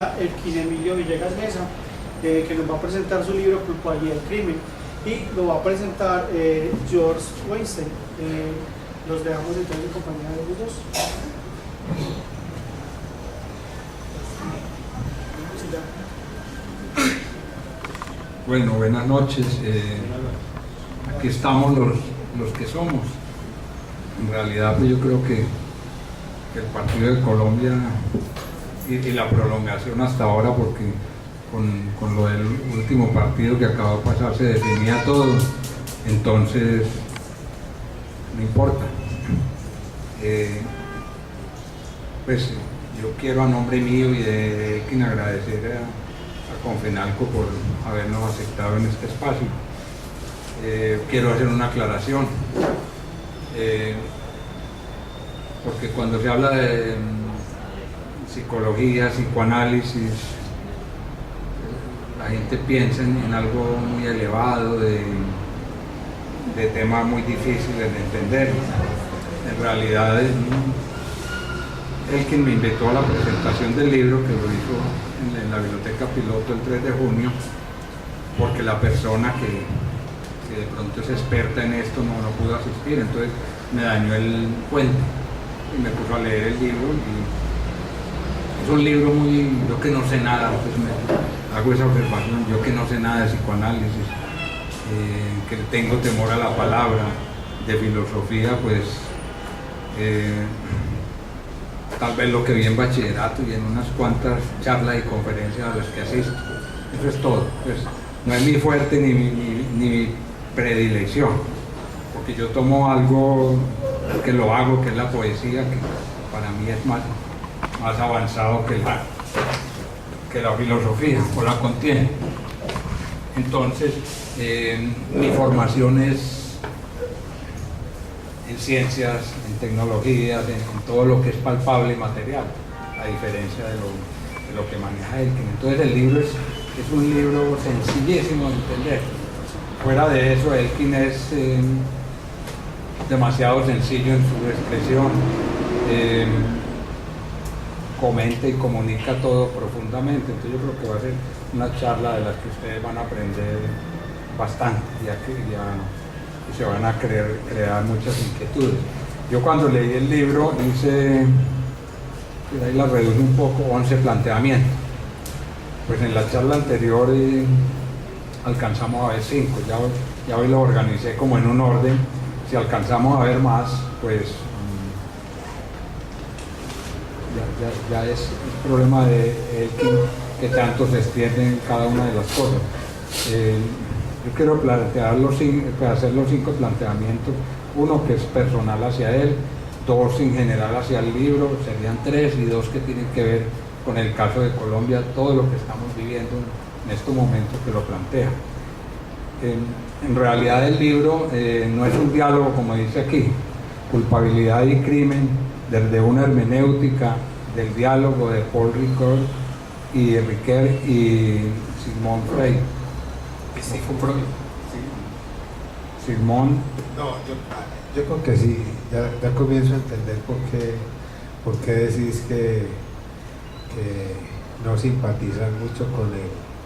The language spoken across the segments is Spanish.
Elkin Emilio Villegas Mesa, que nos va a presentar su libro Culpabilidad del Crimen, y lo va a presentar George Weinstein. Los dejamos entonces en compañía de ellos dos. Bueno, buenas noches. Aquí estamos los que somos. En realidad, pues yo creo que el partido de Colombia y la prolongación hasta ahora, porque con lo del último partido que acabó de pasar se definía todo, entonces no importa. Pues yo quiero, a nombre mío y de Elkin, agradecer a Confenalco por habernos aceptado en este espacio. Quiero hacer una aclaración, porque cuando se habla de psicología, psicoanálisis, la gente piensa en algo muy elevado, de temas muy difíciles de entender. En realidad, Elkin me invitó a la presentación del libro, que lo hizo en la Biblioteca Piloto el 3 de junio, porque la persona que de pronto es experta en esto no pudo asistir, entonces me dañó el puente y me puso a leer el libro. Y es un libro yo que no sé nada, pues hago esa observación, yo que no sé nada de psicoanálisis, que tengo temor a la palabra, de filosofía, pues tal vez lo que vi en bachillerato y en unas cuantas charlas y conferencias a las que asisto. Eso es todo. Pues, no es mi fuerte ni mi predilección, porque yo tomo algo que lo hago, que es la poesía, que para mí es más avanzado que la filosofía, o la contiene. Entonces, mi formación es en ciencias, en tecnologías, en todo lo que es palpable y material, a diferencia de lo que maneja Elkin. Entonces el libro es un libro sencillísimo de entender. Fuera de eso, Elkin es demasiado sencillo en su expresión, comenta y comunica todo profundamente. Entonces yo creo que va a ser una charla de las que ustedes van a aprender bastante, ya se van a crear muchas inquietudes. Yo cuando leí el libro hice, ahí la reduje un poco, 11 planteamientos. Pues en la charla anterior alcanzamos a ver 5, ya hoy lo organicé como en un orden. Si alcanzamos a ver más, pues ya es el problema de Elkin, que tanto se extiende en cada una de las cosas. Yo quiero hacer los 5 planteamientos, uno que es personal hacia él, 2 en general hacia el libro, serían 3, y 2 que tienen que ver con el caso de Colombia, todo lo que estamos viviendo en estos momentos que lo plantea. En realidad el libro no es un diálogo, como dice aquí, culpabilidad y crimen, desde una hermenéutica del diálogo de Paul Ricoeur y Sigmund Freud. Sigmund. No, yo creo que sí, ya comienzo a entender por qué decís que no simpatizan mucho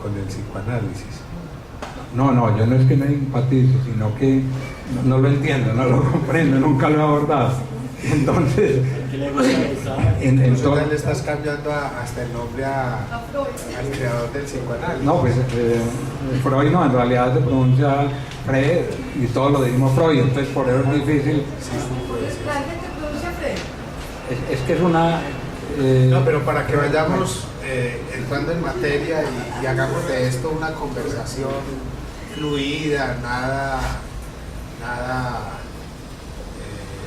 con el psicoanálisis. No, yo no es que no simpatice, sino que no lo entiendo, no lo comprendo, nunca lo he abordado. Entonces, entonces le estás cambiando hasta el nombre al creador del psicoanálisis. No, pues Freud no, en realidad se pronuncia Freud y todos lo decimos Freud, entonces por eso es difícil. Es que es una... No, pero para que vayamos entrando en materia y hagamos de esto una conversación fluida, nada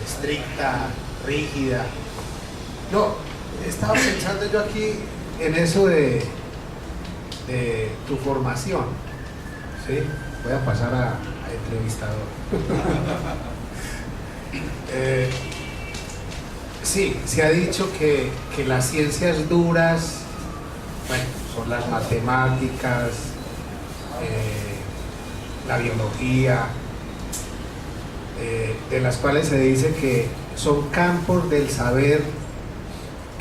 estricta, rígida. No, estaba pensando yo aquí en eso de tu formación, ¿sí? Voy a pasar a entrevistador. Sí, se ha dicho que las ciencias duras, bueno, son las matemáticas, la biología, de las cuales se dice que son campos del saber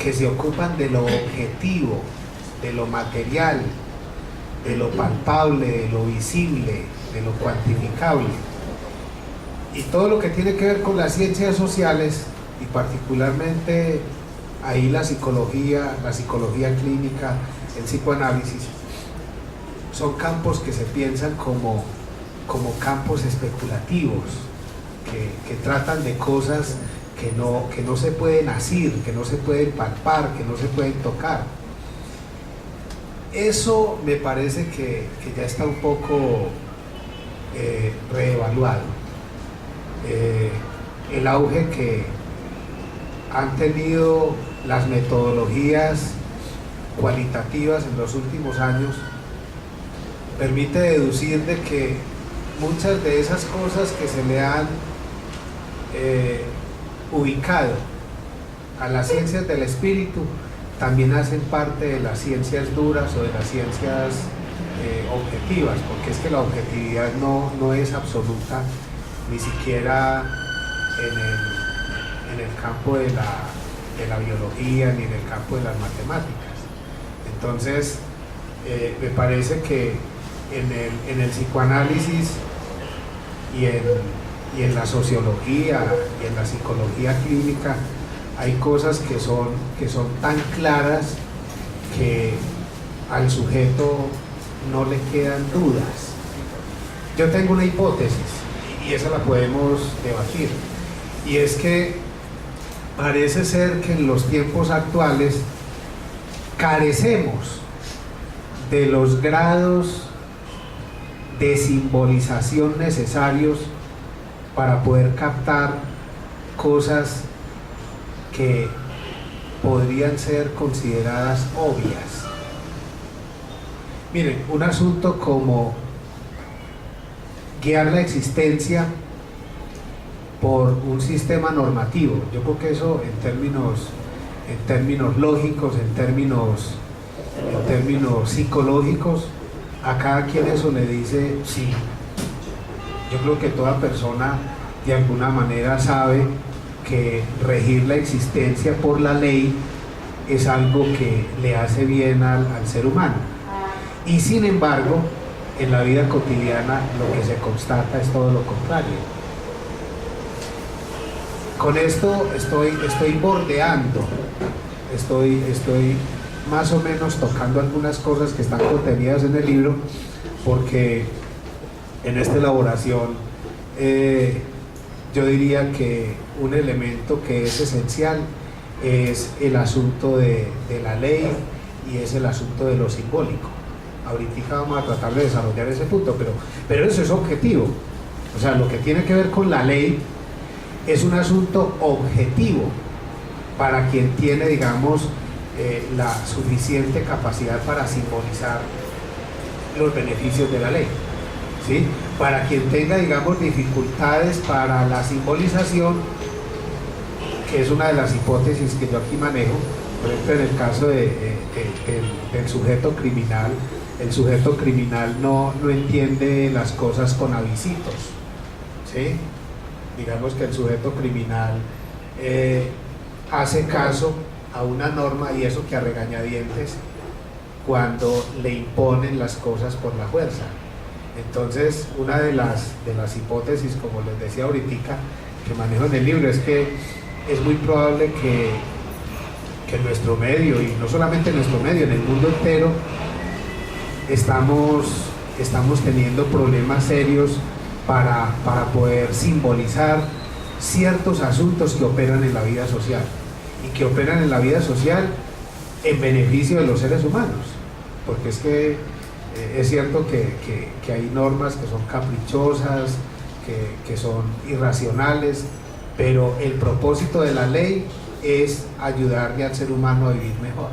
que se ocupan de lo objetivo, de lo material, de lo palpable, de lo visible, de lo cuantificable. Y todo lo que tiene que ver con las ciencias sociales, y particularmente ahí la psicología clínica, el psicoanálisis, son campos que se piensan como campos especulativos, que tratan de cosas que no se pueden asir, que no se pueden palpar, que no se pueden tocar. Eso me parece que ya está un poco reevaluado. El auge que han tenido las metodologías cualitativas en los últimos años permite deducir de que muchas de esas cosas que se le han ubicado a las ciencias del espíritu también hacen parte de las ciencias duras o de las ciencias objetivas, porque es que la objetividad no es absoluta, ni siquiera en el campo de la biología ni en el campo de las matemáticas. Entonces, me parece que en el psicoanálisis y en la sociología y en la psicología clínica hay cosas que son tan claras que al sujeto no le quedan dudas. Yo tengo una hipótesis y esa la podemos debatir, y es que parece ser que en los tiempos actuales carecemos de los grados de simbolización necesarios para poder captar cosas que podrían ser consideradas obvias. Miren, un asunto como guiar la existencia por un sistema normativo, yo creo que eso en términos lógicos, en términos psicológicos, a cada quien eso le dice sí. Yo creo que toda persona de alguna manera sabe que regir la existencia por la ley es algo que le hace bien al ser humano. Y sin embargo, en la vida cotidiana lo que se constata es todo lo contrario. Con esto estoy bordeando, estoy más o menos tocando algunas cosas que están contenidas en el libro, porque en esta elaboración yo diría que un elemento que es esencial es el asunto de la ley y es el asunto de lo simbólico. Ahorita vamos a tratar de desarrollar ese punto, pero eso es objetivo. O sea, lo que tiene que ver con la ley es un asunto objetivo para quien tiene, digamos, la suficiente capacidad para simbolizar los beneficios de la ley, ¿sí? Para quien tenga, digamos, dificultades para la simbolización, que es una de las hipótesis que yo aquí manejo, por ejemplo, en el caso del sujeto criminal, el sujeto criminal no entiende las cosas con avisitos, ¿sí? Digamos que el sujeto criminal hace caso a una norma, y eso que a regañadientes, cuando le imponen las cosas por la fuerza. Entonces, una de las hipótesis, como les decía ahorita, que manejo en el libro, es que es muy probable que en nuestro medio, y no solamente en nuestro medio, en el mundo entero, estamos teniendo problemas serios para poder simbolizar ciertos asuntos que operan en la vida social, y que operan en la vida social en beneficio de los seres humanos, porque es que es cierto que hay normas que son caprichosas, que son irracionales, pero el propósito de la ley es ayudarle al ser humano a vivir mejor.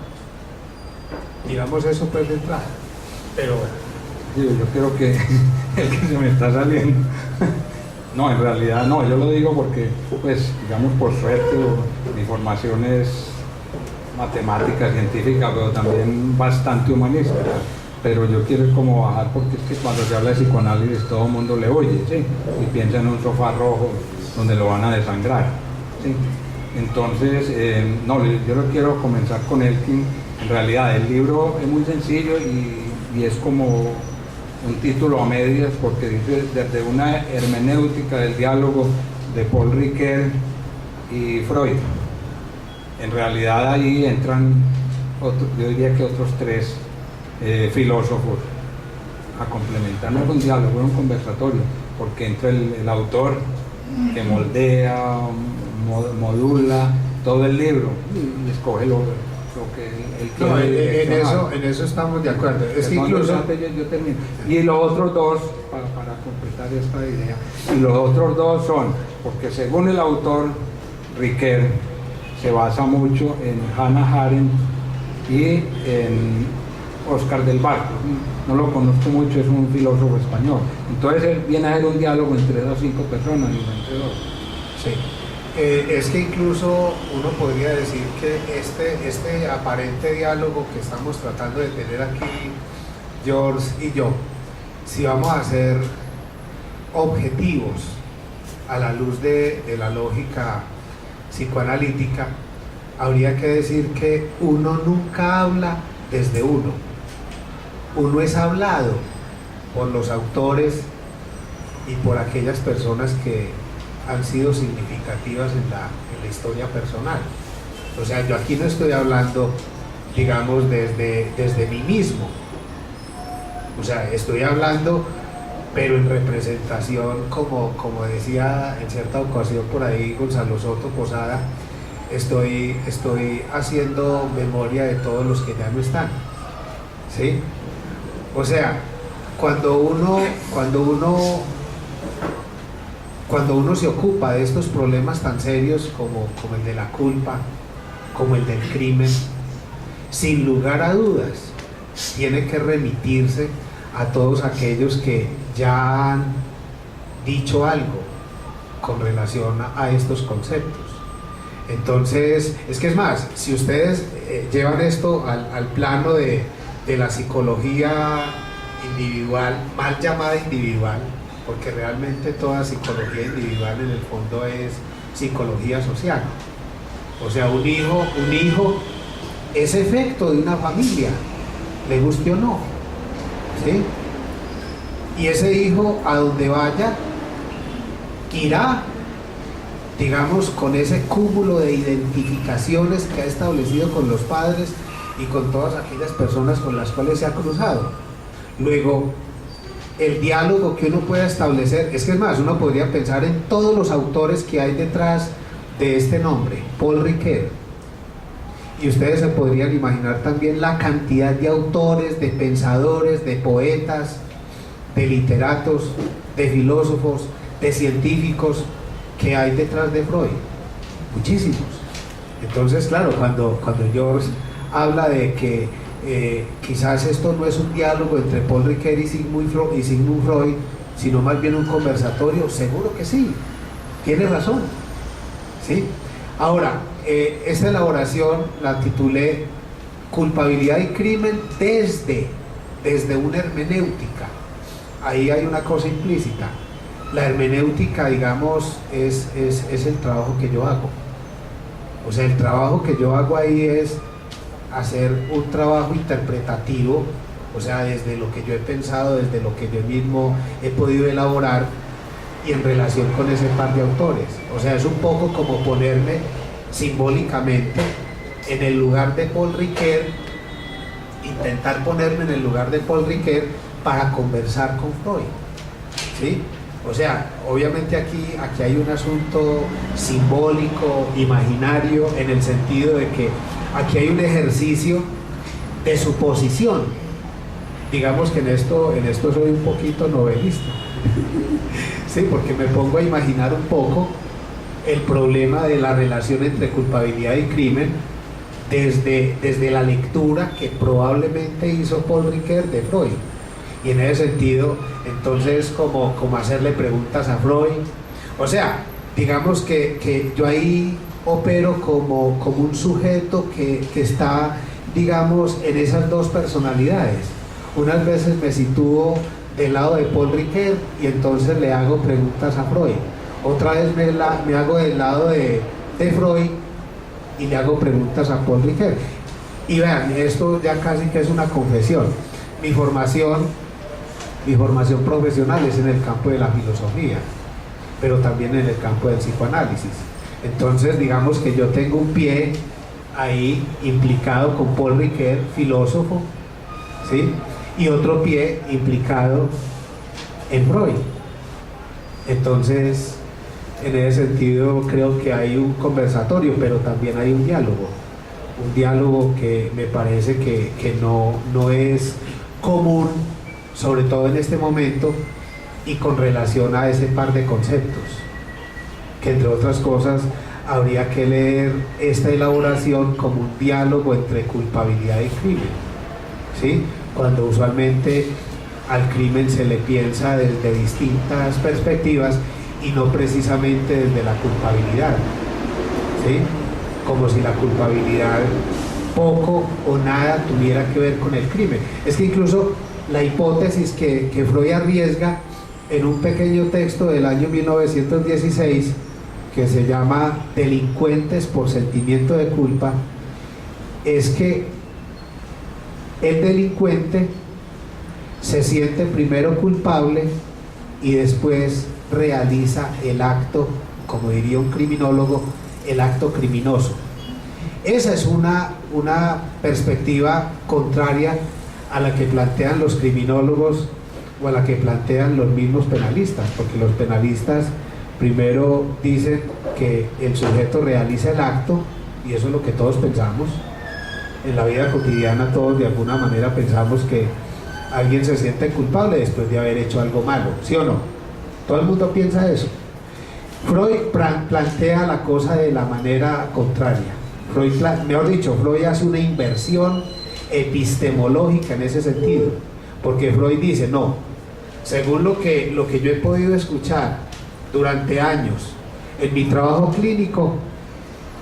Digamos eso pues de entrada, pero bueno. Yo creo que el que se me está saliendo, no, en realidad no, yo lo digo porque, pues, digamos, por suerte, mi formación es matemática, científica, pero también bastante humanista. Pero yo quiero como bajar, porque es que cuando se habla de psicoanálisis todo el mundo le oye, ¿sí? Y piensa en un sofá rojo donde lo van a desangrar, ¿sí? Entonces, no, yo no quiero comenzar con Elkin En realidad el libro es muy sencillo y es como un título a medias porque dice desde una hermenéutica del diálogo de Paul Ricoeur y Freud. En realidad ahí entran, yo diría que otros tres filósofos a complementar. No es un diálogo, es un conversatorio, porque entra el autor que moldea, modula todo el libro y escoge lo que él quiere. No, direccionar. en eso estamos de acuerdo. Es que Entonces, incluso... yo termino. Y los otros dos, para completar esta idea, y los otros dos son, porque según el autor Ricoeur, se basa mucho en Hannah Arendt y en Oscar del Barco. No lo conozco mucho, es un filósofo español. Entonces él viene a hacer un diálogo entre esas 5 personas y no entre dos. Sí. Es que incluso uno podría decir que este aparente diálogo que estamos tratando de tener aquí, George y yo, si vamos a ser objetivos a la luz de la lógica psicoanalítica, habría que decir que uno nunca habla desde uno. Uno es hablado por los autores y por aquellas personas que han sido significativas en la historia personal. O sea, yo aquí no estoy hablando, digamos, desde mí mismo. O sea, estoy hablando, pero en representación, como decía en cierta ocasión por ahí Gonzalo Soto Posada, estoy haciendo memoria de todos los que ya no están. ¿Sí? O sea, cuando uno se ocupa de estos problemas tan serios como el de la culpa, como el del crimen, sin lugar a dudas, tiene que remitirse a todos aquellos que ya han dicho algo con relación a estos conceptos. Entonces, es que es más, si ustedes llevan esto al plano de la psicología individual, mal llamada individual, porque realmente toda psicología individual en el fondo es psicología social. O sea, un hijo es efecto de una familia, le guste o no, ¿sí? Y ese hijo, a donde vaya, irá, digamos, con ese cúmulo de identificaciones que ha establecido con los padres y con todas aquellas personas con las cuales se ha cruzado. Luego, el diálogo que uno pueda establecer, es que es más, uno podría pensar en todos los autores que hay detrás de este nombre, Paul Ricoeur, y ustedes se podrían imaginar también la cantidad de autores, de pensadores, de poetas, de literatos, de filósofos, de científicos que hay detrás de Freud, muchísimos. Entonces, claro, cuando George habla de que quizás esto no es un diálogo entre Paul Ricoeur y Sigmund Freud, sino más bien un conversatorio, seguro que sí, tiene razón, ¿sí? Ahora, esta elaboración la titulé Culpabilidad y crimen desde una hermenéutica. Ahí hay una cosa implícita. La hermenéutica, digamos, es el trabajo que yo hago. O sea, el trabajo que yo hago ahí es hacer un trabajo interpretativo, o sea, desde lo que yo he pensado, desde lo que yo mismo he podido elaborar y en relación con ese par de autores. O sea, es un poco como ponerme simbólicamente en el lugar de Paul Ricoeur, intentar ponerme en el lugar de Paul Ricoeur para conversar con Freud, ¿sí? O sea, obviamente aquí hay un asunto simbólico, imaginario, en el sentido de que aquí hay un ejercicio de suposición. Digamos que en esto soy un poquito novelista, sí, porque me pongo a imaginar un poco el problema de la relación entre culpabilidad y crimen desde la lectura que probablemente hizo Paul Ricoeur de Freud. Y en ese sentido, entonces, como hacerle preguntas a Freud. O sea, digamos que yo ahí opero como un sujeto que está, digamos, en esas dos personalidades. Unas veces me sitúo del lado de Paul Ricoeur y entonces le hago preguntas a Freud. Otra vez me hago del lado de Freud y le hago preguntas a Paul Ricoeur. Y vean, esto ya casi que es una confesión. Mi formación profesional es en el campo de la filosofía, pero también en el campo del psicoanálisis. Entonces, digamos que yo tengo un pie ahí implicado con Paul Ricoeur, filósofo, ¿sí? Y otro pie implicado en Freud. Entonces, en ese sentido, creo que hay un conversatorio, pero también hay un diálogo que me parece que no es común, sobre todo en este momento, y con relación a ese par de conceptos, que entre otras cosas habría que leer esta elaboración como un diálogo entre culpabilidad y crimen, ¿sí? Cuando usualmente al crimen se le piensa desde distintas perspectivas y no precisamente desde la culpabilidad, ¿sí? Como si la culpabilidad poco o nada tuviera que ver con el crimen. Es que incluso la hipótesis que Freud arriesga en un pequeño texto del año 1916 que se llama Delincuentes por sentimiento de culpa, es que el delincuente se siente primero culpable y después realiza el acto, como diría un criminólogo, el acto criminoso. Esa es una perspectiva contraria a la que plantean los criminólogos o a la que plantean los mismos penalistas, porque los penalistas primero dicen que el sujeto realiza el acto, y eso es lo que todos pensamos. En la vida cotidiana todos de alguna manera pensamos que alguien se siente culpable después de haber hecho algo malo, ¿sí o no? Todo el mundo piensa eso. Freud plantea la cosa de la manera contraria. Freud hace una inversión epistemológica en ese sentido, porque Freud dice, no, según lo que yo he podido escuchar durante años en mi trabajo clínico,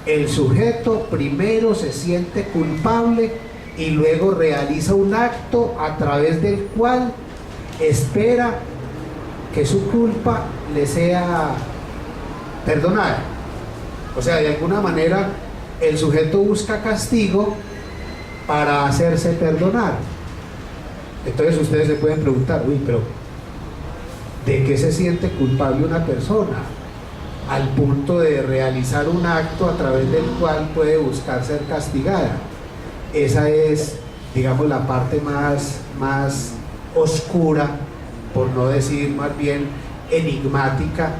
el sujeto primero se siente culpable y luego realiza un acto a través del cual espera que su culpa le sea perdonada. O sea, de alguna manera el sujeto busca castigo para hacerse perdonar. Entonces ustedes se pueden preguntar, uy, pero ¿de qué se siente culpable una persona al punto de realizar un acto a través del cual puede buscar ser castigada? Esa es, digamos, la parte más oscura, por no decir más bien enigmática,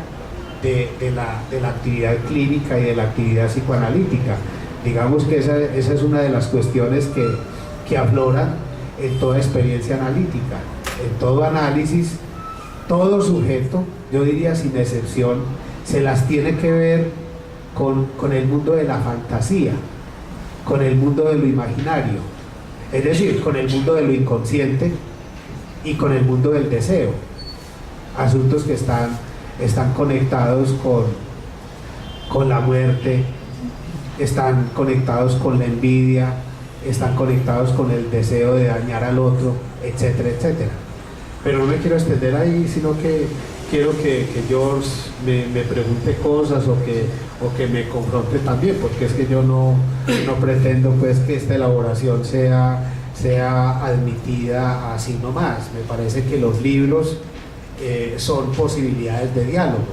de la actividad clínica y de la actividad psicoanalítica. Digamos que esa es una de las cuestiones que afloran en toda experiencia analítica, en todo análisis. Todo sujeto, yo diría sin excepción, se las tiene que ver con el mundo de la fantasía, con el mundo de lo imaginario, es decir, con el mundo de lo inconsciente y con el mundo del deseo. Asuntos que están conectados con la muerte, están conectados con la envidia, están conectados con el deseo de dañar al otro, etcétera, etcétera. Pero no me quiero extender ahí, sino que quiero que George me pregunte cosas o que me confronte también, porque es que yo no pretendo pues que esta elaboración sea admitida así nomás. Me parece que los libros son posibilidades de diálogo,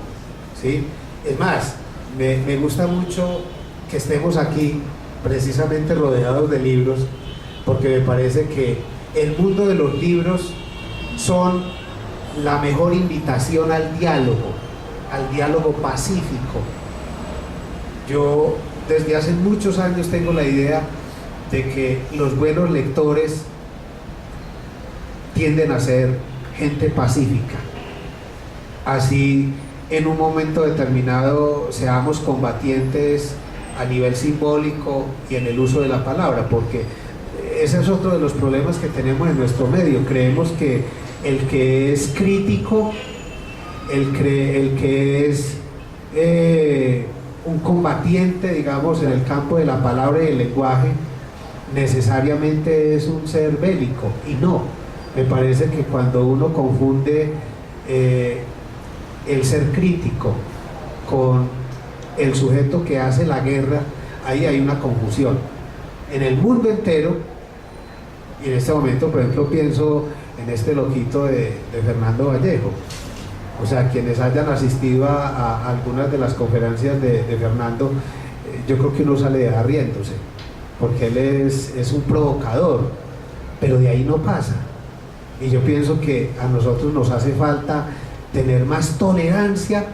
¿sí? Es más, me gusta mucho que estemos aquí precisamente rodeados de libros, porque me parece que el mundo de los libros son la mejor invitación al diálogo pacífico. Yo desde hace muchos años tengo la idea de que los buenos lectores tienden a ser gente pacífica, así en un momento determinado seamos combatientes a nivel simbólico y en el uso de la palabra, porque ese es otro de los problemas que tenemos en nuestro medio. Creemos que el que es crítico, el que es un combatiente, digamos, en el campo de la palabra y el lenguaje, necesariamente es un ser bélico, y no. Me parece que cuando uno confunde el ser crítico con el sujeto que hace la guerra, ahí hay una confusión. en el mundo entero, y en este momento, por ejemplo, pienso en este loquito de Fernando Vallejo. O sea, quienes hayan asistido a algunas de las conferencias de Fernando, yo creo que uno sale de ahí riéndose, porque él es un provocador, pero de ahí no pasa. Y yo pienso que a nosotros nos hace falta tener más tolerancia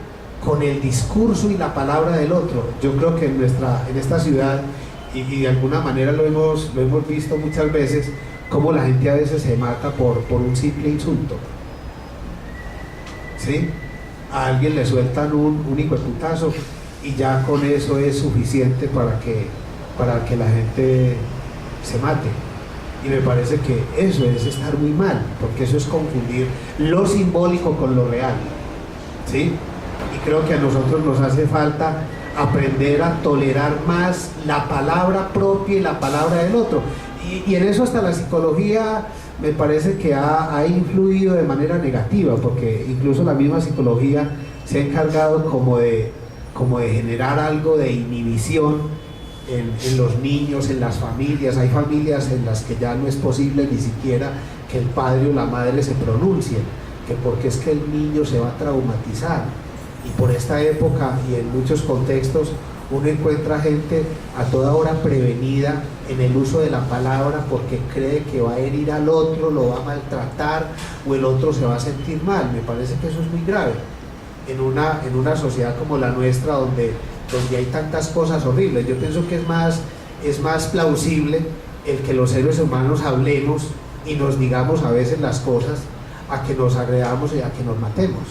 con el discurso y la palabra del otro. Yo creo que en esta ciudad, y de alguna manera lo hemos visto muchas veces, cómo la gente a veces se mata por un simple insulto. ¿Sí? A alguien le sueltan un hijueputazo y ya con eso es suficiente para que la gente se mate. Y me parece que eso es estar muy mal, porque eso es confundir lo simbólico con lo real. ¿Sí? Y creo que a nosotros nos hace falta aprender a tolerar más la palabra propia y la palabra del otro. Y en eso hasta la psicología me parece que ha influido de manera negativa, porque incluso la misma psicología se ha encargado como de generar algo de inhibición en los niños, en las familias. Hay familias en las que ya no es posible ni siquiera que el padre o la madre se pronuncien, que porque es que el niño se va a traumatizar. Y por esta época y en muchos contextos uno encuentra gente a toda hora prevenida en el uso de la palabra porque cree que va a herir al otro, lo va a maltratar o el otro se va a sentir mal. Me parece que eso es muy grave en una sociedad como la nuestra donde hay tantas cosas horribles. Yo pienso que es más plausible el que los seres humanos hablemos y nos digamos a veces las cosas a que nos agredamos y a que nos matemos.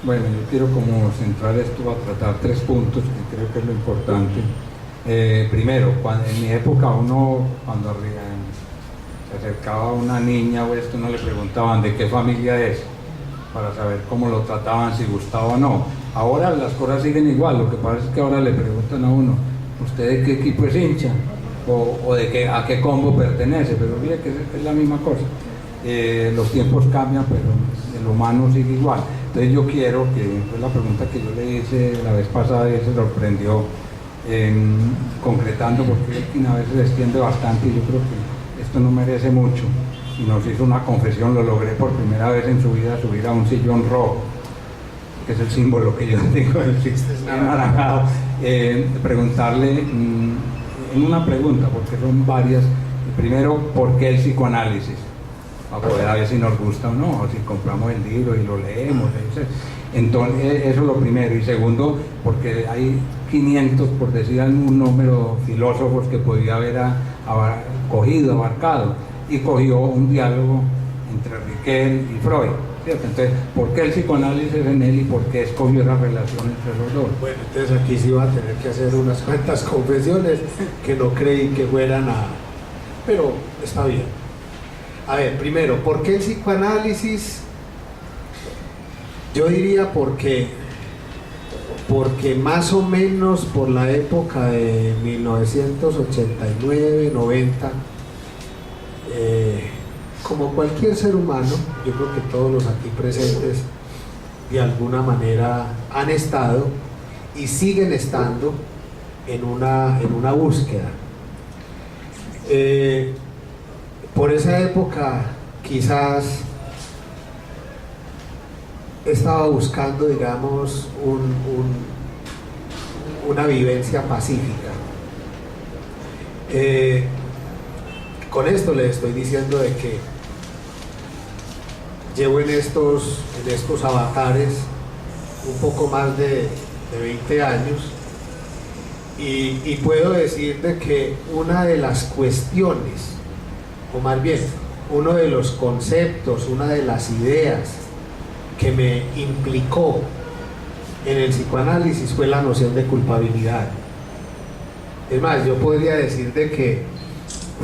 Bueno, yo quiero como centrar esto a tratar 3 puntos que creo que es lo importante. Primero, en mi época cuando se acercaba a una niña o esto, no le preguntaban de qué familia es, para saber cómo lo trataban, si gustaba o no. Ahora las cosas siguen igual, lo que pasa es que ahora le preguntan a uno, ¿usted de qué equipo es hincha? O a qué combo pertenece, pero mire que es la misma cosa. Los tiempos cambian, pero el humano sigue igual. Entonces yo quiero que, fue la pregunta que yo le hice la vez pasada y se sorprendió, concretando, porque a veces se extiende bastante y yo creo que esto no merece mucho. Y nos hizo una confesión, lo logré por primera vez en su vida, subir a un sillón rojo, que es el símbolo que yo tengo del anaranjado. Preguntarle, en una pregunta, porque son varias. Primero, ¿por qué el psicoanálisis? Para poder a ver si nos gusta o no, o si compramos el libro y lo leemos. Entonces, eso es lo primero. Y segundo, porque hay 500, por decir un número, filósofos que podía haber abarcado, y cogió un diálogo entre Riquel y Freud, ¿cierto? Entonces, ¿por qué el psicoanálisis en él y por qué escogió esa relación entre los dos? Bueno, entonces aquí sí va a tener que hacer unas cuantas confesiones que no creí que fueran pero está bien. A ver, primero, ¿por qué el psicoanálisis? Yo diría porque más o menos por la época de 1989, 90, como cualquier ser humano, yo creo que todos los aquí presentes de alguna manera han estado y siguen estando en una búsqueda. Por esa época quizás estaba buscando, digamos, una vivencia pacífica. Con esto les estoy diciendo de que llevo en estos avatares un poco más de 20 años y puedo decir de que una de las cuestiones, o más bien, uno de los conceptos, una de las ideas que me implicó en el psicoanálisis fue la noción de culpabilidad. Es más, yo podría decir de que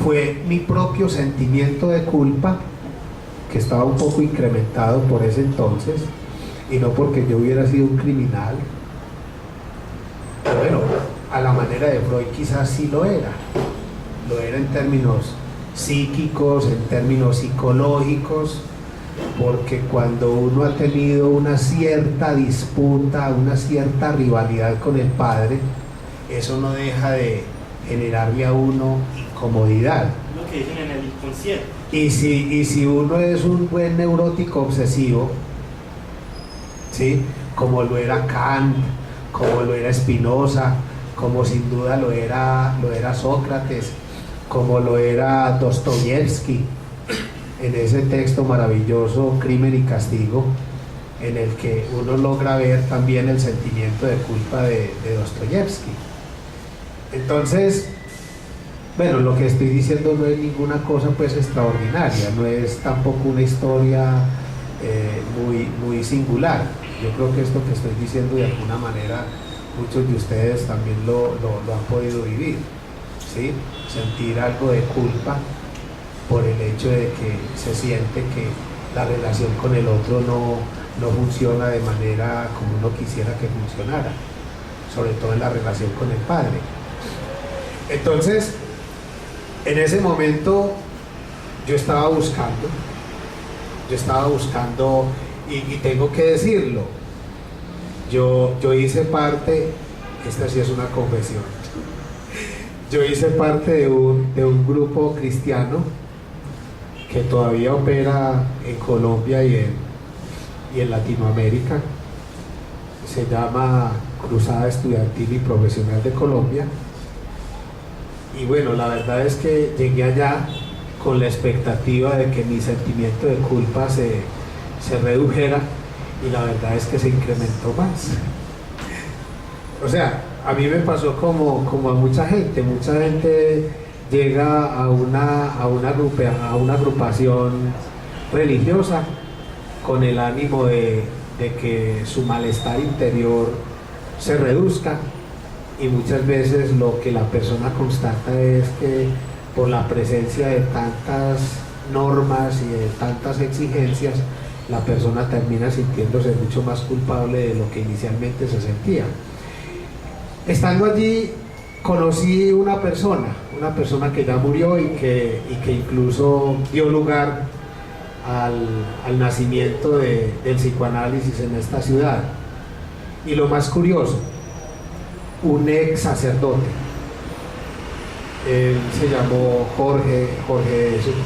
fue mi propio sentimiento de culpa, que estaba un poco incrementado por ese entonces, y no porque yo hubiera sido un criminal, pero bueno, a la manera de Freud quizás sí lo era en términos psíquicos, en términos psicológicos, porque cuando uno ha tenido una cierta disputa, una cierta rivalidad con el padre, eso no deja de generarle a uno incomodidad. Lo que dicen en el inconsciente. Y si uno es un buen neurótico obsesivo, ¿sí? Como lo era Kant, como lo era Spinoza, como sin duda lo era Sócrates, como lo era Dostoyevsky, en ese texto maravilloso Crimen y Castigo, en el que uno logra ver también el sentimiento de culpa de Dostoyevsky. Entonces, bueno, lo que estoy diciendo no es ninguna cosa pues extraordinaria, no es tampoco una historia muy singular. Yo creo que esto que estoy diciendo de alguna manera muchos de ustedes también lo han podido vivir, ¿sí? Sentir algo de culpa por el hecho de que se siente que la relación con el otro no funciona de manera como uno quisiera que funcionara, sobre todo en la relación con el padre. Entonces, en ese momento yo estaba buscando y tengo que decirlo, yo hice parte, esta sí es una confesión, yo hice parte de un grupo cristiano que todavía opera en Colombia y en Latinoamérica, se llama Cruzada Estudiantil y Profesional de Colombia. Y bueno, la verdad es que llegué allá con la expectativa de que mi sentimiento de culpa se redujera, y la verdad es que se incrementó más. O sea, a mí me pasó como a mucha gente llega a una agrupación religiosa con el ánimo de que su malestar interior se reduzca, y muchas veces lo que la persona constata es que por la presencia de tantas normas y de tantas exigencias, la persona termina sintiéndose mucho más culpable de lo que inicialmente se sentía. Estando allí conocí una persona que ya murió y que incluso dio lugar al nacimiento del psicoanálisis en esta ciudad. Y lo más curioso, un ex sacerdote, él se llamó Jorge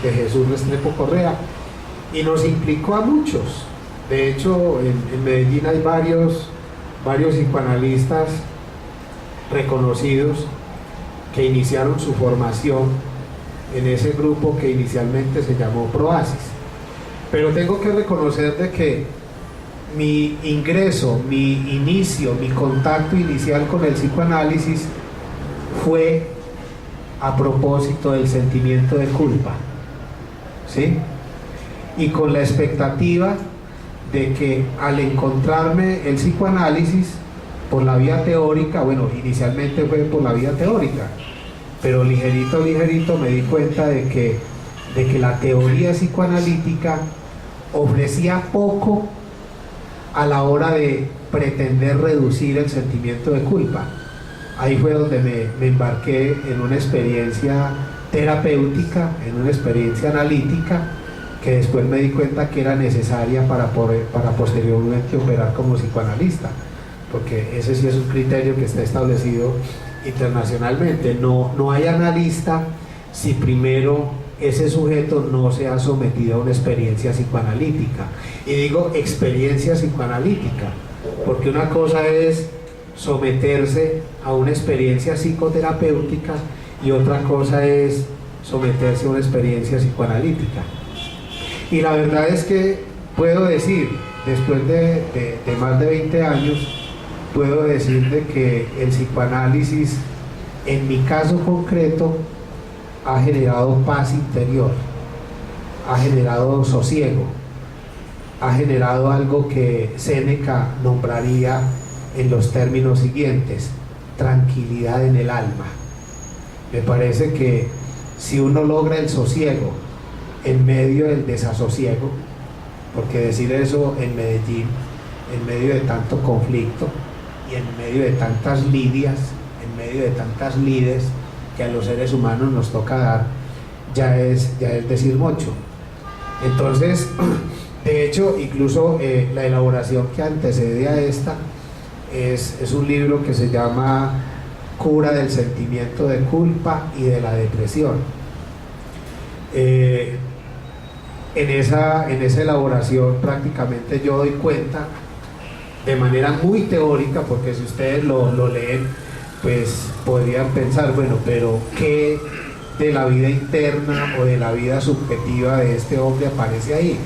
de Jesús Restrepo Correa, y nos implicó a muchos. De hecho, en Medellín hay varios psicoanalistas reconocidos que iniciaron su formación en ese grupo que inicialmente se llamó Proasis. Pero tengo que reconocer de que mi ingreso, mi inicio, mi contacto inicial con el psicoanálisis fue a propósito del sentimiento de culpa, ¿sí? Y con la expectativa de que al encontrarme el psicoanálisis por la vía teórica, bueno, inicialmente fue por la vía teórica, pero ligerito me di cuenta de que la teoría psicoanalítica ofrecía poco a la hora de pretender reducir el sentimiento de culpa. Ahí fue donde me embarqué en una experiencia terapéutica, en una experiencia analítica, que después me di cuenta que era necesaria para posteriormente operar como psicoanalista, porque ese sí es un criterio que está establecido internacionalmente. No hay analista si primero ese sujeto no se ha sometido a una experiencia psicoanalítica. Y digo experiencia psicoanalítica, porque una cosa es someterse a una experiencia psicoterapéutica y otra cosa es someterse a una experiencia psicoanalítica. Y la verdad es que puedo decir, después de más de 20 años, puedo decir de que el psicoanálisis, en mi caso concreto, ha generado paz interior, ha generado sosiego, ha generado algo que Séneca nombraría en los términos siguientes: tranquilidad en el alma. Me parece que si uno logra el sosiego en medio del desasosiego, porque decir eso en Medellín, en medio de tanto conflicto y en medio de tantas lidias, en medio de tantas lides que a los seres humanos nos toca dar, ya es decir mucho. Entonces, de hecho, incluso la elaboración que antecede a esta es un libro que se llama cura del sentimiento de culpa y de la depresión. En esa elaboración prácticamente yo doy cuenta de manera muy teórica, porque si ustedes lo leen, pues podrían pensar, bueno, pero ¿qué de la vida interna o de la vida subjetiva de este hombre aparece ahí?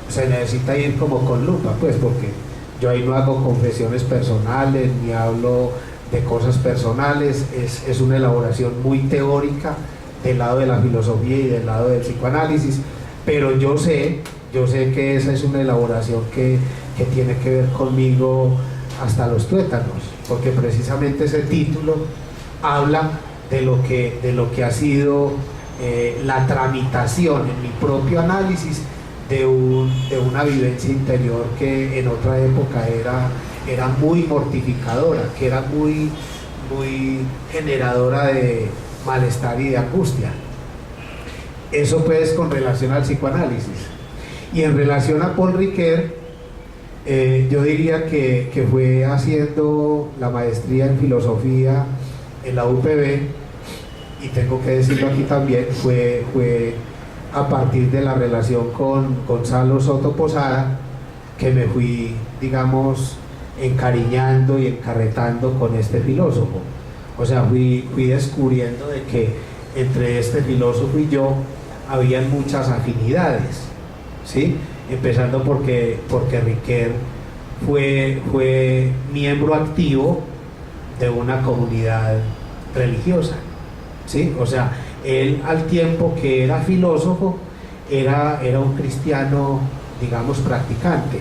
Se necesita ir como con lupa, pues, porque yo ahí no hago confesiones personales ni hablo de cosas personales, es una elaboración muy teórica del lado de la filosofía y del lado del psicoanálisis, pero yo sé que esa es una elaboración que tiene que ver conmigo hasta los tuétanos, porque precisamente ese título habla de lo que ha sido la tramitación en mi propio análisis de una vivencia interior que en otra época era muy mortificadora, que era muy generadora de malestar y de angustia. Eso pues con relación al psicoanálisis. Y en relación a Paul Ricoeur, yo diría que fue haciendo la maestría en filosofía en la UPB, y tengo que decirlo aquí también, fue a partir de la relación con Gonzalo Soto Posada que me fui, digamos, encariñando y encarretando con este filósofo. O sea, fui descubriendo de que entre este filósofo y yo habían muchas afinidades, ¿sí? Empezando porque Ricoeur fue miembro activo de una comunidad religiosa, ¿sí? O sea, él, al tiempo que era filósofo, era un cristiano, digamos, practicante,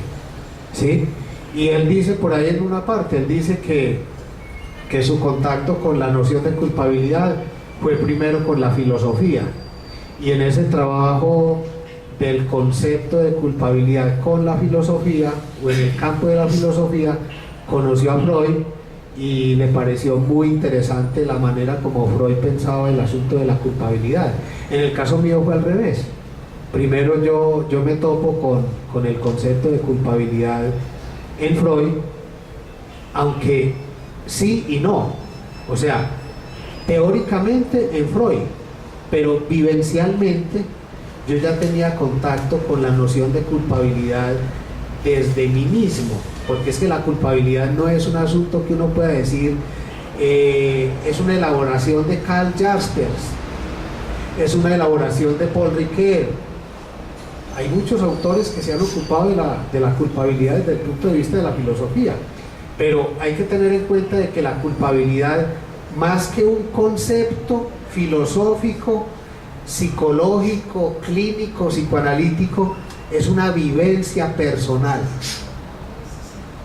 ¿sí? Y él dice por ahí en una parte, él dice que su contacto con la noción de culpabilidad fue primero con la filosofía, y en ese trabajo del concepto de culpabilidad con la filosofía, o en el campo de la filosofía, conoció a Freud, y le pareció muy interesante la manera como Freud pensaba el asunto de la culpabilidad. En el caso mío fue al revés. Primero yo me topo con el concepto de culpabilidad en Freud, aunque sí y no. O sea, teóricamente en Freud, pero vivencialmente yo ya tenía contacto con la noción de culpabilidad desde mí mismo, porque es que la culpabilidad no es un asunto que uno pueda decir, es una elaboración de Karl Jaspers, es una elaboración de Paul Ricoeur. Hay muchos autores que se han ocupado de la culpabilidad desde el punto de vista de la filosofía, pero hay que tener en cuenta de que la culpabilidad, más que un concepto filosófico, psicológico, clínico, psicoanalítico, es una vivencia personal.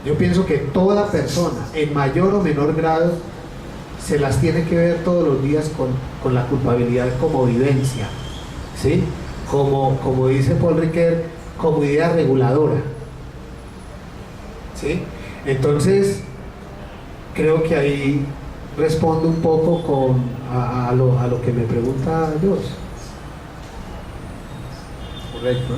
Yo pienso que toda persona, en mayor o menor grado, se las tiene que ver todos los días con la culpabilidad como vivencia, ¿sí? Como dice Paul Ricoeur, como idea reguladora, ¿sí? Entonces, creo que ahí respondo un poco a lo que me pregunta Dios. Correcto.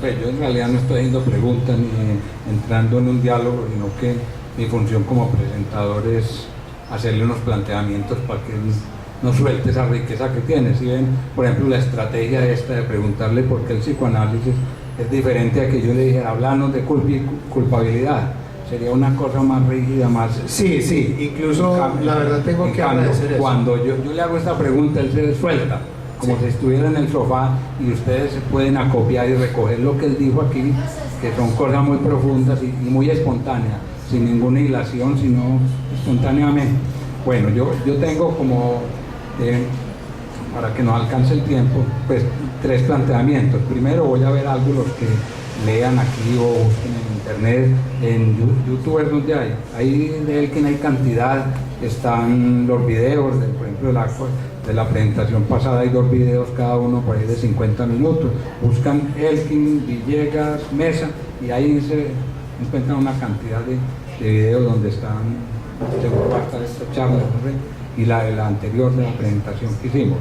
Pues yo en realidad no estoy haciendo preguntas ni entrando en un diálogo, sino que mi función como presentador es hacerle unos planteamientos para que no suelte esa riqueza que tiene. Si ven, por ejemplo, la estrategia esta de preguntarle por qué el psicoanálisis es diferente a que yo le dijera, hablarnos de culpabilidad. Sería una cosa más rígida, más... Sí, incluso la verdad tengo que agradecer eso. Cuando yo le hago esta pregunta, él se suelta, como si estuviera en el sofá, y ustedes se pueden acopiar y recoger lo que él dijo aquí, que son cosas muy profundas y muy espontáneas, sin ninguna hilación, sino espontáneamente. Bueno, yo tengo como, para que nos alcance el tiempo, pues 3 planteamientos. Primero voy a ver algo, los que lean aquí o busquen en internet, en YouTube, donde hay de él que no hay cantidad, están los videos, por ejemplo, de la presentación pasada hay 2 videos, cada uno por ahí de 50 minutos, buscan Elkin, Villegas, Mesa, y ahí se encuentran una cantidad de videos donde están, seguro va a estar esta charla, ¿no? Y la anterior de la presentación que hicimos.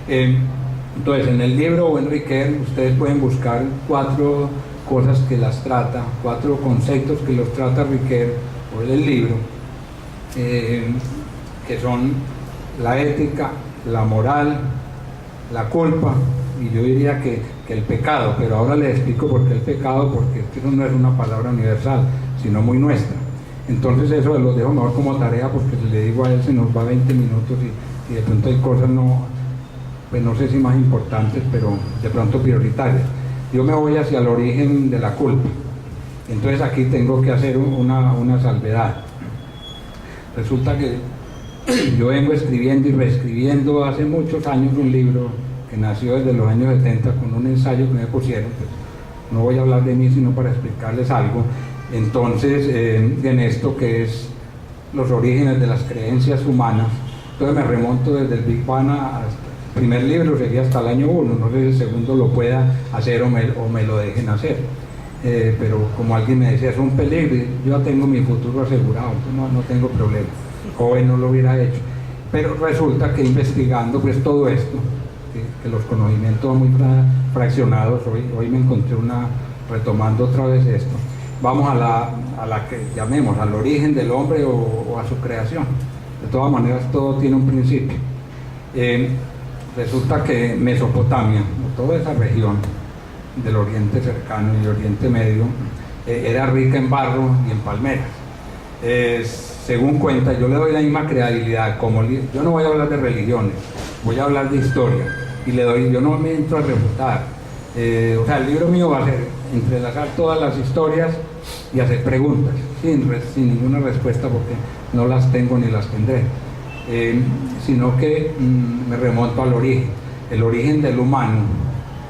Entonces, en el libro Buen Ricoeur, ustedes pueden buscar 4 cosas que las trata, 4 conceptos que los trata Ricoeur por el libro, que que son la ética, la moral, la culpa, y yo diría que el pecado, pero ahora le explico por qué el pecado, porque eso no es una palabra universal, sino muy nuestra. Entonces eso lo dejo mejor como tarea, porque si le digo a él se nos va 20 minutos y de pronto hay cosas pues no sé si más importantes, pero de pronto prioritarias. Yo me voy hacia el origen de la culpa. Entonces aquí tengo que hacer una salvedad. Resulta que yo vengo escribiendo y reescribiendo hace muchos años un libro que nació desde los años 70 con un ensayo que me pusieron, pues no voy a hablar de mí sino para explicarles algo. Entonces, en esto que es los orígenes de las creencias humanas, entonces me remonto desde el Big Bang hasta el primer libro, sería hasta el año 1, no sé si el segundo lo pueda hacer o me lo dejen hacer. Pero como alguien me decía, es un peligro, yo ya tengo mi futuro asegurado, entonces no tengo problema, joven no lo hubiera hecho. Pero resulta que investigando pues todo esto, que los conocimientos son muy fraccionados, hoy me encontré retomando otra vez esto, vamos a la que llamemos al origen del hombre o a su creación. De todas maneras todo tiene un principio. Resulta que Mesopotamia, toda esa región del Oriente Cercano y Oriente Medio, era rica en barro y en palmeras. Según cuenta, yo le doy la misma credibilidad, yo no voy a hablar de religiones, voy a hablar de historia, y yo no me entro a refutar. O sea, el libro mío va a ser entrelazar todas las historias y hacer preguntas, sin ninguna respuesta, porque no las tengo ni las tendré, sino que me remonto al origen. El origen del humano,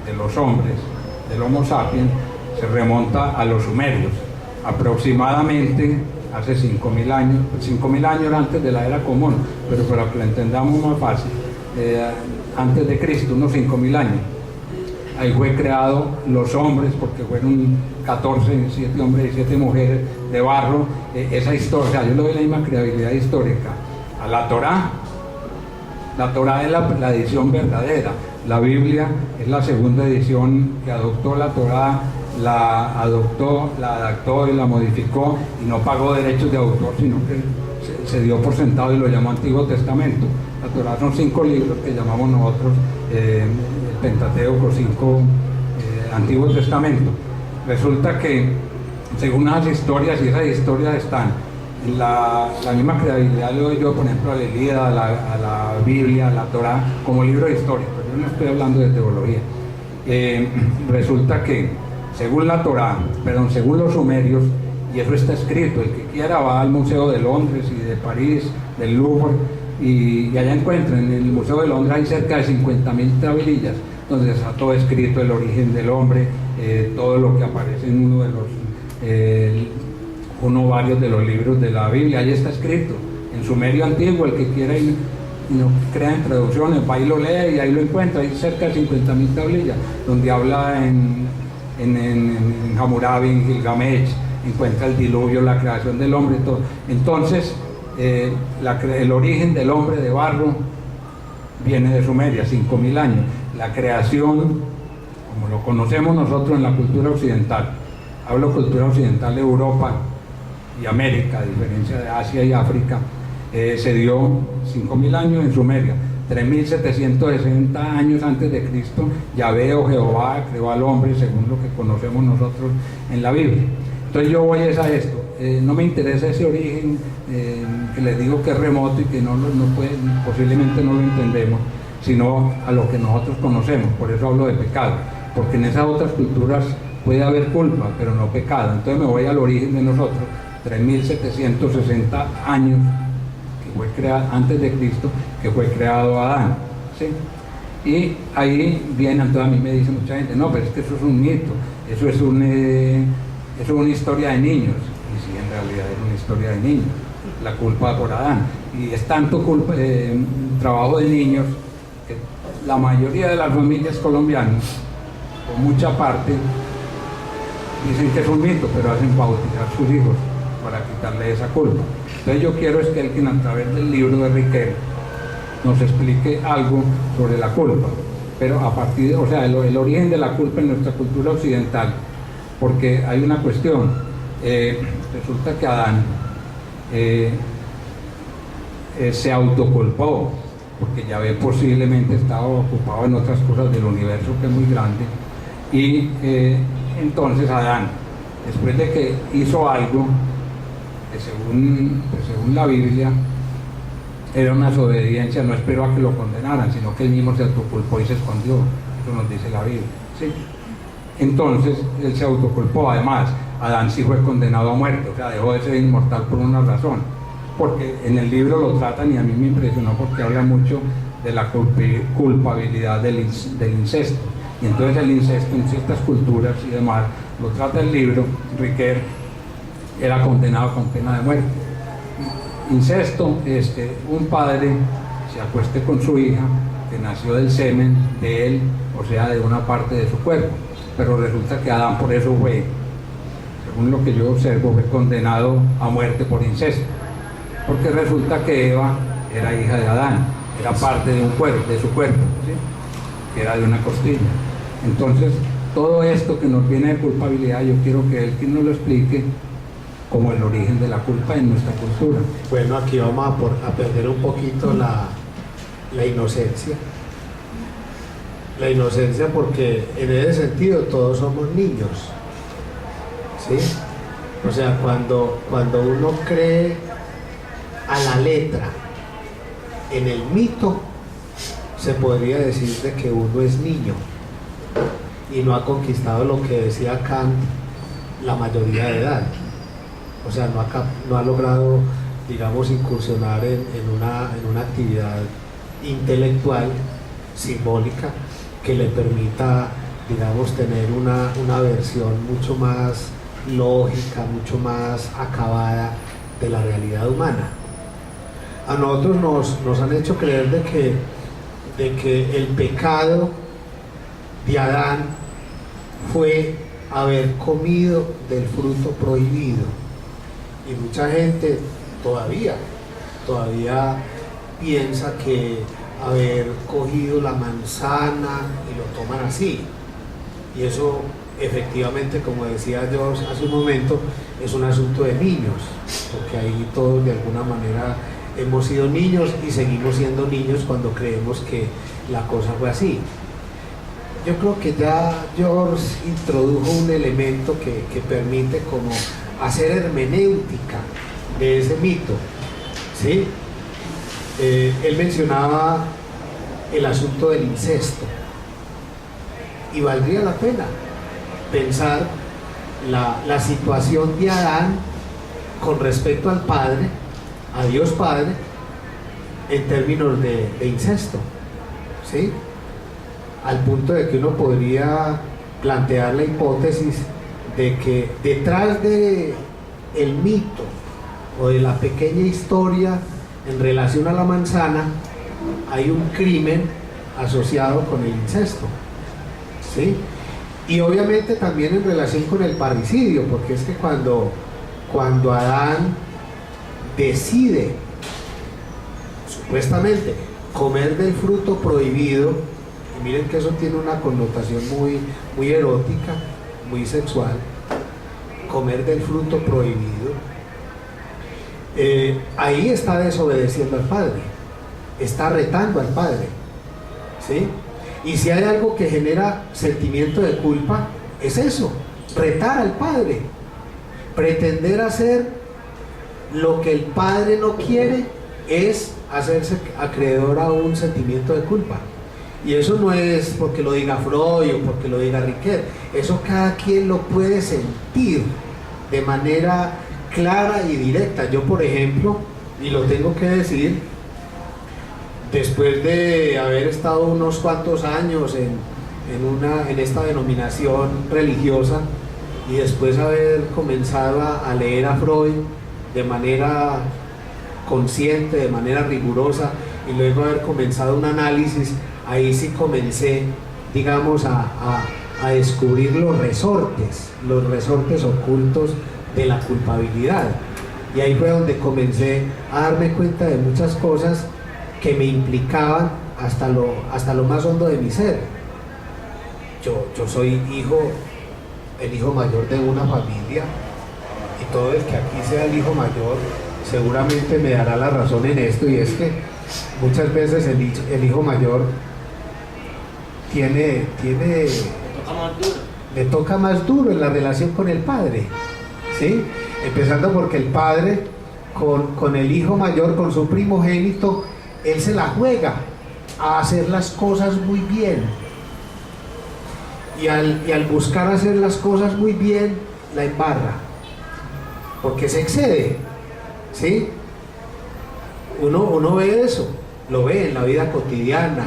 de los hombres, del Homo sapiens, se remonta a los sumerios, aproximadamente hace 5.000 años, 5.000 años antes de la era común, pero para que lo entendamos más fácil, antes de Cristo, unos 5.000 años. Ahí fue creado los hombres, porque fueron 14, 7 hombres y 7 mujeres de barro. Esa historia, o sea, yo le doy la misma credibilidad histórica a la Torá. La Torá es la edición verdadera. La Biblia es la segunda edición que adoptó la Torá, la adoptó, la adaptó y la modificó, y no pagó derechos de autor, sino que se dio por sentado y lo llamó Antiguo Testamento. La Torá son 5 libros que llamamos nosotros el Pentateuco, 5 Antiguo Testamento. Resulta que según esas historias, y esas historias están la misma credibilidad le doy yo, por ejemplo, a la Ilíada, a la Biblia, a la Torá, como libro histórico. Yo no estoy hablando de teología. Resulta que según la Torá, según los sumerios, y eso está escrito, el que quiera va al Museo de Londres y de París, del Louvre, y allá encuentran, en el Museo de Londres hay cerca de 50.000 tablillas, donde está todo escrito, el origen del hombre, todo lo que aparece en uno de los varios de los libros de la Biblia, ahí está escrito, en sumerio antiguo. El que quiera y no crea en traducciones, va y lo lee y ahí lo encuentra. Hay cerca de 50.000 tablillas, donde habla en Hammurabi, en Gilgamesh, encuentra el diluvio, la creación del hombre, todo. Entonces, el origen del hombre de barro viene de Sumeria, 5.000 años. La creación, como lo conocemos nosotros en la cultura occidental, hablo cultura occidental de Europa y América, a diferencia de Asia y África, se dio 5.000 años en Sumeria. 3.760 años antes de Cristo, Yahvé o Jehová creó al hombre según lo que conocemos nosotros en la Biblia. Entonces yo voy a esto, no me interesa ese origen que les digo que es remoto y que posiblemente no lo entendemos, sino a lo que nosotros conocemos. Por eso hablo de pecado, porque en esas otras culturas puede haber culpa, pero no pecado. Entonces me voy al origen de nosotros, 3.760 años que fue creado antes de Cristo, que fue creado Adán, ¿sí? Y ahí viene, entonces a mí me dice mucha gente, no, pero es que eso es un mito, eso es una historia de niños. Y sí, en realidad es una historia de niños, la culpa por Adán. Y es tanto trabajo de niños que la mayoría de las familias colombianas, por mucha parte, dicen que es un mito, pero hacen bautizar a sus hijos para quitarle esa culpa. Entonces yo quiero es que alguien a través del libro de Riquel nos explique algo sobre la culpa, pero a partir de, el origen de la culpa en nuestra cultura occidental, porque hay una cuestión. Resulta que Adán se autoculpó, porque Yahvé posiblemente estaba ocupado en otras cosas del universo que es muy grande, y entonces Adán, después de que hizo algo que según la Biblia era una desobediencia, no esperó a que lo condenaran, sino que él mismo se autoculpó y se escondió. Eso nos dice la Biblia, ¿sí? Entonces él se autoculpó. Además, Adán sí fue condenado a muerte, o sea, dejó de ser inmortal por una razón, porque en el libro lo tratan, y a mí me impresionó porque habla mucho de la culpabilidad del incesto, y entonces el incesto en ciertas culturas y demás lo trata el libro. Riquet era condenado con pena de muerte. Incesto es que un padre se acueste con su hija que nació del semen de él, o sea, de una parte de su cuerpo, pero resulta que Adán por eso fue, según lo que yo observo, fue condenado a muerte por incesto, porque resulta que Eva era hija de Adán, era parte de un cuerpo, de su cuerpo, ¿sí? Que era de una costilla. Entonces, todo esto que nos viene de culpabilidad, yo quiero que él quien nos lo explique como el origen de la culpa en nuestra cultura. Bueno, aquí vamos a perder un poquito la inocencia. La inocencia, porque en ese sentido todos somos niños, ¿sí? O sea, cuando uno cree a la letra en el mito, se podría decir de que uno es niño y no ha conquistado lo que decía Kant, la mayoría de edad. O sea, no ha logrado, digamos, incursionar en una actividad intelectual, simbólica, que le permita, digamos, tener una versión mucho más lógica, mucho más acabada de la realidad humana. A nosotros nos han hecho creer de que el pecado de Adán fue haber comido del fruto prohibido, y mucha gente todavía piensa que haber cogido la manzana y lo toman así, y eso efectivamente, como decía yo hace un momento, es un asunto de niños, porque ahí todos de alguna manera hemos sido niños y seguimos siendo niños cuando creemos que la cosa fue así. Yo creo que ya George introdujo un elemento que permite como hacer hermenéutica de ese mito, ¿sí? Él mencionaba el asunto del incesto, y valdría la pena pensar la situación de Adán con respecto al Padre, a Dios Padre, en términos de incesto, ¿sí? Al punto de que uno podría plantear la hipótesis de que detrás de el mito o de la pequeña historia en relación a la manzana hay un crimen asociado con el incesto, ¿sí? Y obviamente también en relación con el parricidio, porque es que cuando Adán decide supuestamente comer del fruto prohibido, y miren que eso tiene una connotación muy erótica, muy sexual, comer del fruto prohibido, ahí está desobedeciendo al Padre, está retando al Padre, ¿sí? Y si hay algo que genera sentimiento de culpa, es eso, retar al Padre, pretender hacer lo que el Padre no quiere, es hacerse acreedor a un sentimiento de culpa. Y eso no es porque lo diga Freud o porque lo diga Riquet, eso cada quien lo puede sentir de manera clara y directa. Yo, por ejemplo, y lo tengo que decir, después de haber estado unos cuantos años en esta denominación religiosa, y después haber comenzado a leer a Freud de manera consciente, de manera rigurosa, y luego haber comenzado un análisis, ahí sí comencé, digamos, a descubrir los resortes ocultos de la culpabilidad. Y ahí fue donde comencé a darme cuenta de muchas cosas que me implicaban hasta lo más hondo de mi ser. Yo soy el hijo mayor de una familia, y todo el que aquí sea el hijo mayor seguramente me dará la razón en esto, y es que muchas veces el hijo mayor Toca más duro. le toca más duro en la relación con el padre, ¿sí? Empezando porque el padre con el hijo mayor, con su primogénito, él se la juega a hacer las cosas muy bien, y al buscar hacer las cosas muy bien, la embarra, porque se excede, ¿sí? Uno ve eso, lo ve en la vida cotidiana,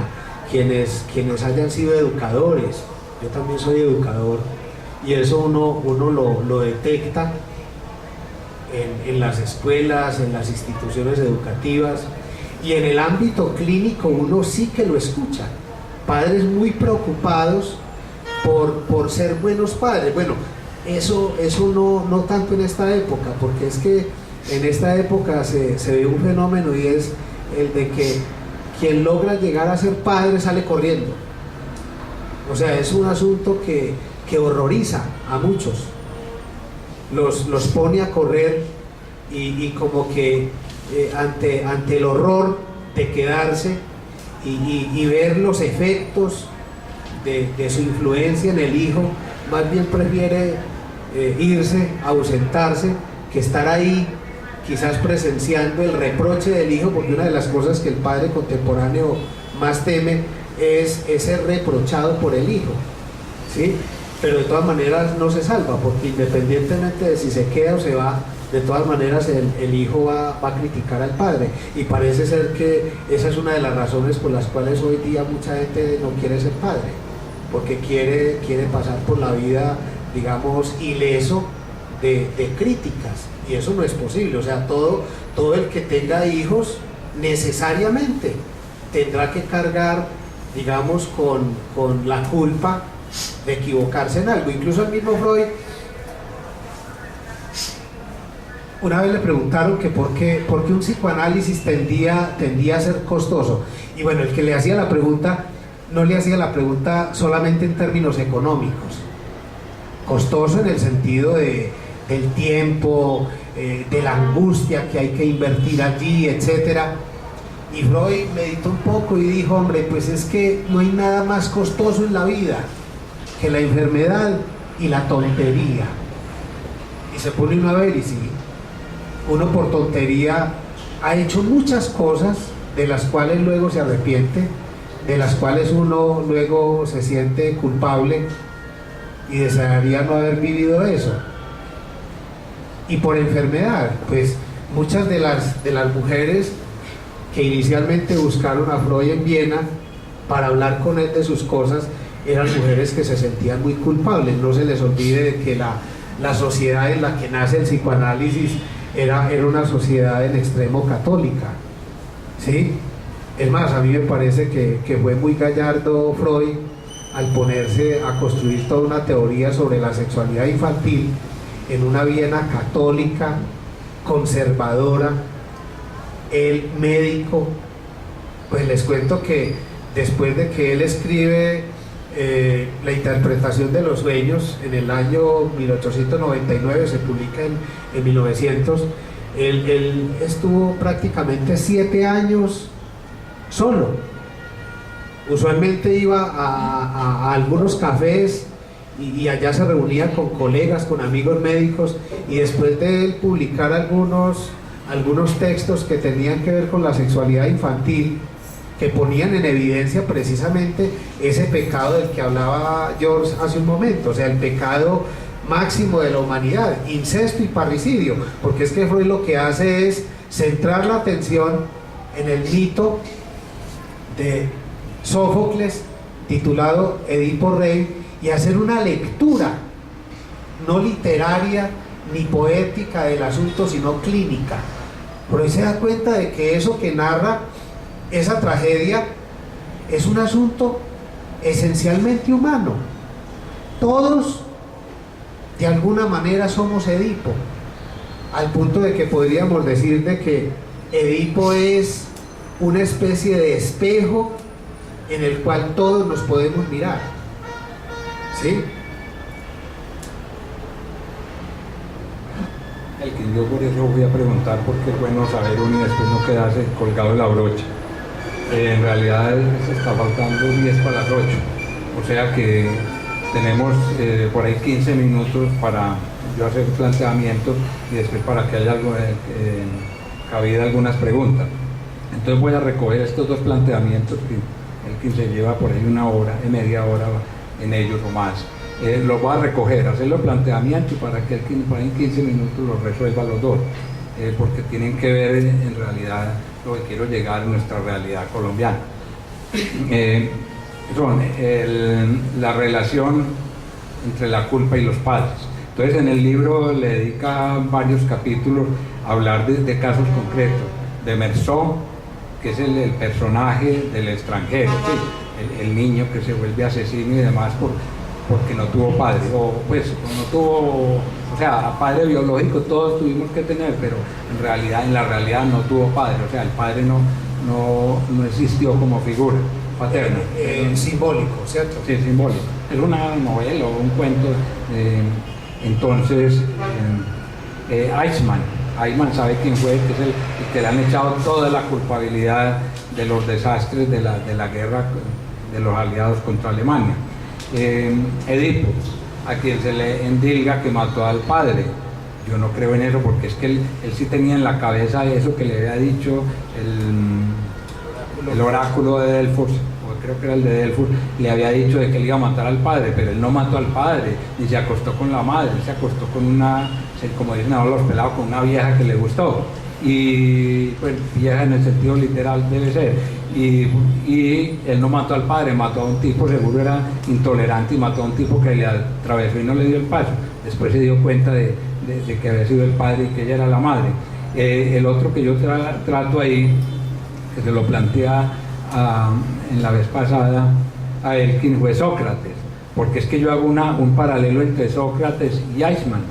quienes hayan sido educadores. Yo también soy educador, y eso uno lo detecta en las escuelas, en las instituciones educativas, y en el ámbito clínico uno sí que lo escucha. Padres muy preocupados por ser buenos padres. Bueno, eso no tanto en esta época, porque es que en esta época se ve un fenómeno, y es el de que quien logra llegar a ser padre sale corriendo. O sea, es un asunto que horroriza a muchos, los pone a correr, y como que ante el horror de quedarse y ver los efectos de su influencia en el hijo, más bien prefiere irse, ausentarse, que estar ahí quizás presenciando el reproche del hijo, porque una de las cosas que el padre contemporáneo más teme es ser reprochado por el hijo, ¿sí? Pero de todas maneras no se salva, porque independientemente de si se queda o se va, de todas maneras el hijo va a criticar al padre, y parece ser que esa es una de las razones por las cuales hoy día mucha gente no quiere ser padre, porque quiere pasar por la vida, digamos, ileso de críticas, y eso no es posible. O sea, todo el que tenga hijos necesariamente tendrá que cargar, digamos, con la culpa de equivocarse en algo. Incluso el mismo Freud, una vez le preguntaron que por qué un psicoanálisis tendía a ser costoso, y bueno, el que le hacía la pregunta no le hacía la pregunta solamente en términos económicos, costoso en el sentido del tiempo, de la angustia que hay que invertir allí, etcétera. Y Freud meditó un poco y dijo: hombre, pues es que no hay nada más costoso en la vida que la enfermedad y la tontería. Y se pone uno a ver, y sí, uno por tontería ha hecho muchas cosas de las cuales luego se arrepiente, de las cuales uno luego se siente culpable y desearía no haber vivido eso. Y por enfermedad, pues muchas de las mujeres que inicialmente buscaron a Freud en Viena para hablar con él de sus cosas, eran mujeres que se sentían muy culpables. No se les olvide de que la sociedad en la que nace el psicoanálisis era una sociedad en extremo católica, ¿sí? Es más, a mí me parece que fue muy gallardo Freud al ponerse a construir toda una teoría sobre la sexualidad infantil en una Viena católica, conservadora. El médico, pues les cuento que después de que él escribe la interpretación de los sueños en el año 1899, se publica en 1900, él estuvo prácticamente 7 años solo. Usualmente iba a algunos cafés y allá se reunía con colegas, con amigos médicos, y después de él publicar algunos textos que tenían que ver con la sexualidad infantil, que ponían en evidencia precisamente ese pecado del que hablaba George hace un momento, o sea, el pecado máximo de la humanidad, incesto y parricidio, porque es que Freud lo que hace es centrar la atención en el mito de Sófocles titulado Edipo Rey, y hacer una lectura no literaria ni poética del asunto, sino clínica. Por ahí se da cuenta de que eso que narra esa tragedia es un asunto esencialmente humano. Todos de alguna manera somos Edipo, al punto de que podríamos decir de que Edipo es una especie de espejo en el cual todos nos podemos mirar, ¿sí? Elkin, yo por eso voy a preguntar, porque es bueno saber uno y después no quedarse colgado en la brocha. En realidad se está faltando 10 para las 8, o sea que tenemos por ahí 15 minutos para yo hacer planteamientos y después para que haya algo, cabida algunas preguntas. Entonces voy a recoger estos dos planteamientos que Elkin se lleva por ahí una hora, media hora en ellos o más. Los voy a recoger, hacer los planteamientos para que Elkin por ahí en 15 minutos los resuelva los dos, porque tienen que ver en realidad lo que quiero llegar a nuestra realidad colombiana. Son la relación entre la culpa y los padres. Entonces en el libro le dedica varios capítulos a hablar de casos concretos, de Meursault, que es el personaje del extranjero, ¿sí? el niño que se vuelve asesino y demás porque no tuvo padre, o pues no tuvo, o sea, padre biológico todos tuvimos que tener, pero en la realidad no tuvo padre, o sea, el padre no existió como figura paterna. Simbólico, ¿cierto? Sí, simbólico. Es una novela o un cuento. Entonces, Eichmann sabe quién fue, que es el que le han echado toda la culpabilidad de los desastres de la guerra de los aliados contra Alemania. Edipo, a quien se le endilga que mató al padre. Yo no creo en eso, porque es que él sí tenía en la cabeza eso que le había dicho el oráculo de Delfos, o creo que era el de Delfos, le había dicho de que él iba a matar al padre, pero él no mató al padre, ni se acostó con la madre, él se acostó con una, como dicen ahora los pelados, con una vieja que le gustó, y pues vieja en el sentido literal debe ser, y él no mató al padre, mató a un tipo, seguro era intolerante, y mató a un tipo que le atravesó y no le dio el paso. Después se dio cuenta de que había sido el padre y que ella era la madre. El otro que yo trato ahí, que se lo plantea en la vez pasada a Elkin, fue Sócrates, porque es que yo hago un paralelo entre Sócrates y Eichmann,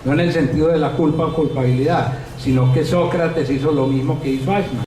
no en el sentido de la culpa o culpabilidad, sino que Sócrates hizo lo mismo que hizo Eichmann.